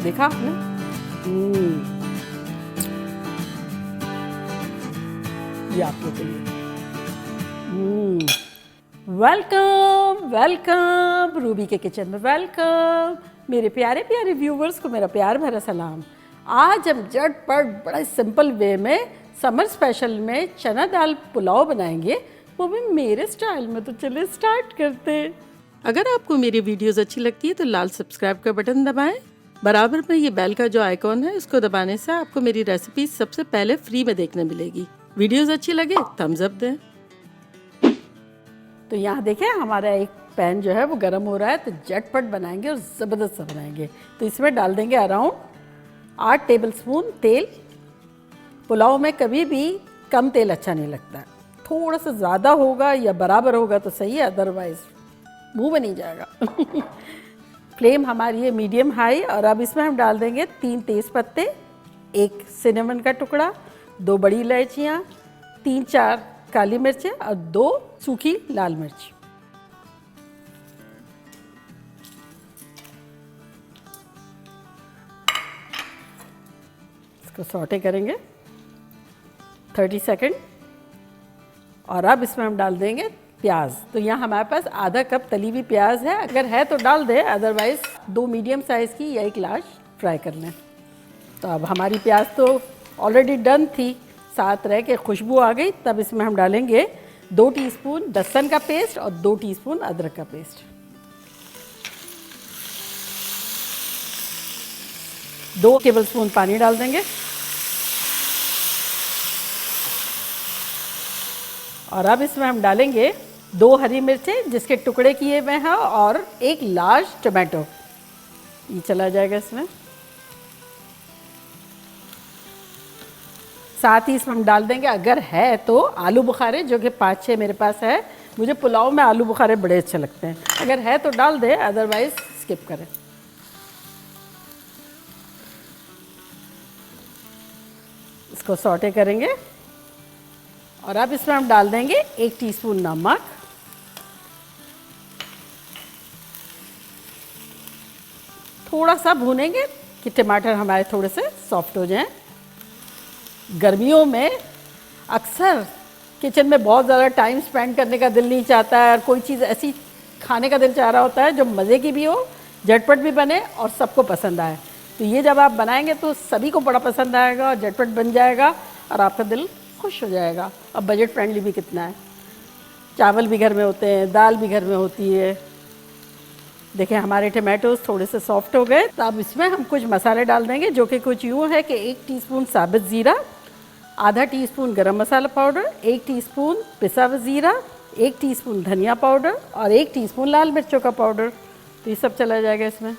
देखा आपने? ये आपके लिए। वेलकम वेलकम रूबी के किचन में वेलकम। मेरे प्यारे प्यारे व्यूवर्स को मेरा प्यार भरा सलाम। आज हम झटपट बड़ा सिंपल वे में समर स्पेशल में चना दाल पुलाव बनाएंगे, वो भी मेरे स्टाइल में। तो चलिए स्टार्ट करते हैं। अगर आपको मेरी वीडियोस अच्छी लगती है तो लाल सब्सक्राइब का बटन दबाएं। बराबर में ये बेल का जो आइकॉन है इसको दबाने से आपको मेरी रेसिपी सबसे पहले फ्री में देखने मिलेगी। वीडियोस अच्छी लगे थम्स अप दें। तो यहाँ देखें हमारा एक पैन जो है वो गर्म हो रहा है, तो झटपट बनाएंगे और ज़बरदस्त से बनाएंगे। तो इसमें डाल देंगे अराउंड 8 टेबलस्पून तेल। पुलाव में कभी भी कम तेल अच्छा नहीं लगता, थोड़ा सा ज़्यादा होगा या बराबर होगा तो सही है, अदरवाइज मुंह में नहीं जाएगा। फ्लेम हमारी है मीडियम हाई। और अब इसमें हम डाल देंगे 3 तेज़ पत्ते, 1 सिनेमन का टुकड़ा, 2 बड़ी इलायचियाँ, 3-4 काली मिर्चें और 2 सूखी लाल मिर्च। इसको सौटे करेंगे 30 सेकंड। और अब इसमें हम डाल देंगे प्याज। तो यहाँ हमारे पास आधा कप तली हुई प्याज है, अगर है तो डाल दें, अदरवाइज 2 मीडियम साइज़ की या 1 लार्ज फ्राई कर लें। तो अब हमारी प्याज तो ऑलरेडी डन थी, साथ रह के खुशबू आ गई। तब इसमें हम डालेंगे 2 टीस्पून लहसुन का पेस्ट और 2 टीस्पून अदरक का पेस्ट। 2 टेबलस्पून पानी डाल देंगे। और अब इसमें हम डालेंगे 2 हरी मिर्चें जिसके टुकड़े किए हुए हैं और 1 लार्ज टमाटो, ये चला जाएगा इसमें। साथ ही इसमें हम डाल देंगे, अगर है तो आलू बुखारे, जो कि 5-6 मेरे पास है। मुझे पुलाव में आलू बुखारे बड़े अच्छे लगते हैं, अगर है तो डाल दें, अदरवाइज स्किप करें। इसको सौटे करेंगे। और अब इसमें हम डाल देंगे 1 टीस्पून नमक, थोड़ा सा भूनेंगे कि टमाटर हमारे थोड़े से सॉफ्ट हो जाएं। गर्मियों में अक्सर किचन में बहुत ज़्यादा टाइम स्पेंड करने का दिल नहीं चाहता है, और कोई चीज़ ऐसी खाने का दिल चाह रहा होता है जो मज़े की भी हो, झटपट भी बने और सबको पसंद आए। तो ये जब आप बनाएंगे तो सभी को बड़ा पसंद आएगा और झटपट बन जाएगा और आपका दिल खुश हो जाएगा। अब बजट फ्रेंडली भी कितना है, चावल भी घर में होते हैं, दाल भी घर में होती है। देखें हमारे टमाटोज थोड़े से सॉफ्ट हो गए। तो अब इसमें हम कुछ मसाले डाल देंगे, जो कि कुछ यूँ है कि 1 टीस्पून साबित ज़ीरा, आधा टीस्पून गरम मसाला पाउडर, 1 टीस्पून पिसा हुआ ज़ीरा, 1 टीस्पून धनिया पाउडर और 1 टीस्पून लाल मिर्चों का पाउडर। तो ये सब चला जाएगा इसमें।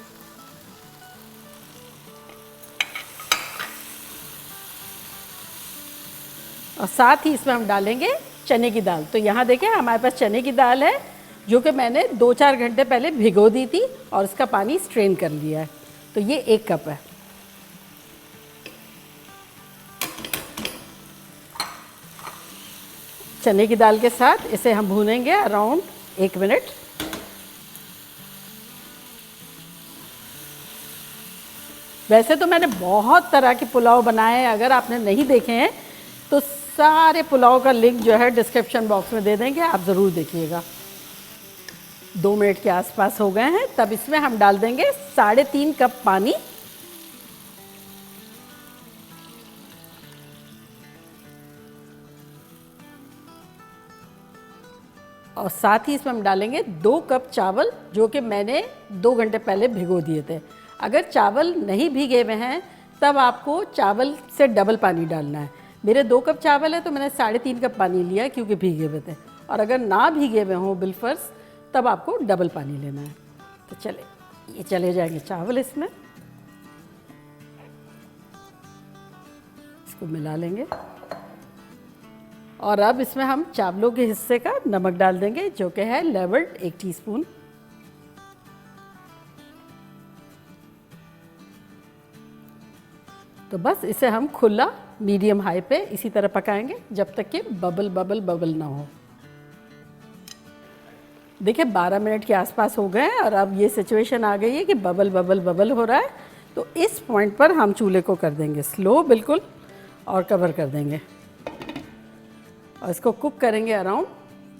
और साथ ही इसमें हम डालेंगे चने की दाल। तो यहाँ देखें हमारे पास चने की दाल है, जो कि मैंने 2-4 घंटे पहले भिगो दी थी और इसका पानी स्ट्रेन कर लिया है। तो ये 1 कप है। चने की दाल के साथ इसे हम भूनेंगे अराउंड 1 मिनट। वैसे तो मैंने बहुत तरह के पुलाव बनाए हैं, अगर आपने नहीं देखे हैं तो सारे पुलाव का लिंक जो है डिस्क्रिप्शन बॉक्स में दे देंगे, आप ज़रूर देखिएगा। 2 मिनट के आसपास हो गए हैं। तब इसमें हम डाल देंगे 3.5 कप पानी। और साथ ही इसमें हम डालेंगे 2 कप चावल, जो कि मैंने 2 घंटे पहले भिगो दिए थे। अगर चावल नहीं भीगे हुए हैं तब आपको चावल से डबल पानी डालना है। मेरे 2 कप चावल है तो मैंने 3.5 कप पानी लिया क्योंकि भीगे हुए थे। और अगर ना भीगे हुए हों बिलफर्ज, तब आपको डबल पानी लेना है। तो चले ये चले जाएंगे चावल इसमें, इसको मिला लेंगे। और अब इसमें हम चावलों के हिस्से का नमक डाल देंगे, जो कि है लेवल्ड 1 टीस्पून। तो बस इसे हम खुला मीडियम हाई पे इसी तरह पकाएंगे जब तक कि बबल बबल बबल ना हो। देखिए 12 मिनट के आसपास हो गए हैं और अब ये सिचुएशन आ गई है कि बबल बबल बबल हो रहा है। तो इस पॉइंट पर हम चूल्हे को कर देंगे स्लो बिल्कुल और कवर कर देंगे और इसको कुक करेंगे अराउंड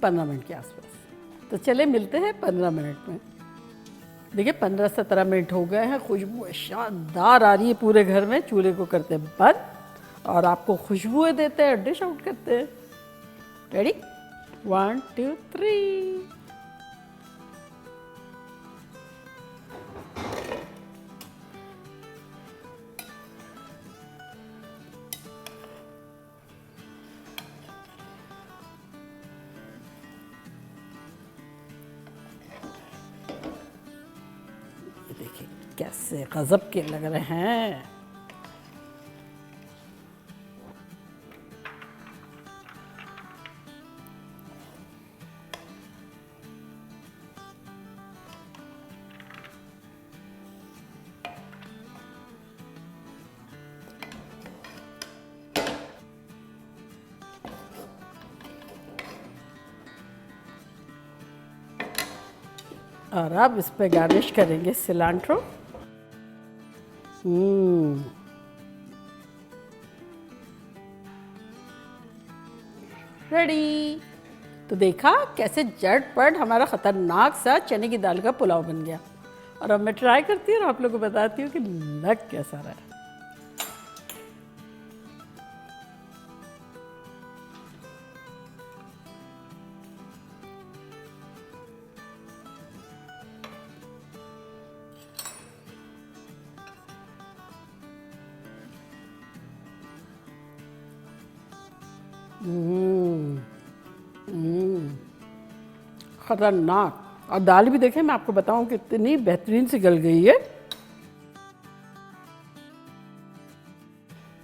15 मिनट के आसपास। तो चले मिलते हैं 15 मिनट में। देखिए 15-17 मिनट हो गए हैं, खुशबू शानदार आ रही है पूरे घर में। चूल्हे को करते हैं बंद और आपको खुशबुएं देते हैं, डिश आउट करते हैं। रेडी 1 2 3। देखिए कैसे गजब के लग रहे हैं। और अब इस पे गार्निश करेंगे सिलांट्रो। रेडी। तो देखा कैसे झटपट हमारा खतरनाक सा चने की दाल का पुलाव बन गया। और अब मैं ट्राई करती हूँ और आप लोगों को बताती हूँ कि लग कैसा रहा है। खतरनाक। और दाल भी देखें, मैं आपको बताऊं कितनी बेहतरीन सी गल गई है।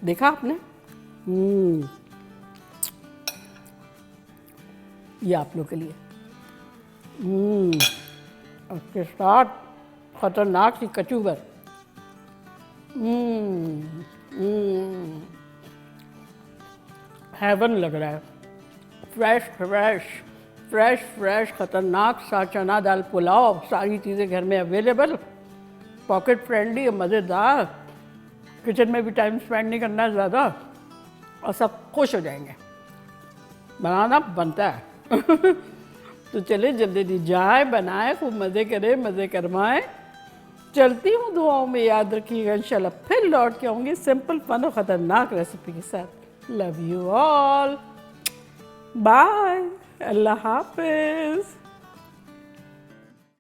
देखा आपने? ये आप लोग के लिए। उसके साथ खतरनाक सी कचूबर। हेवन लग रहा है। फ्रेश फ्रेश फ्रेश फ्रेश खतरनाक सा चना दाल पुलाव, सारी चीज़ें घर में अवेलेबल, पॉकेट फ्रेंडली और मज़ेदार। किचन में भी टाइम स्पेंड नहीं करना है ज़्यादा और सब खुश हो जाएंगे। बनाना बनता है। तो चले जल्दी जल्दी जाए, बनाए, खूब मज़े करें, मज़े करवाएं। चलती हूँ, दुआओं में याद रखिएगा। इंशाल्लाह फिर लौट के आऊँगी सिंपल फन और ख़तरनाक रेसिपी के साथ। लव यू ऑल, बाय, अल्लाह हाफिज़।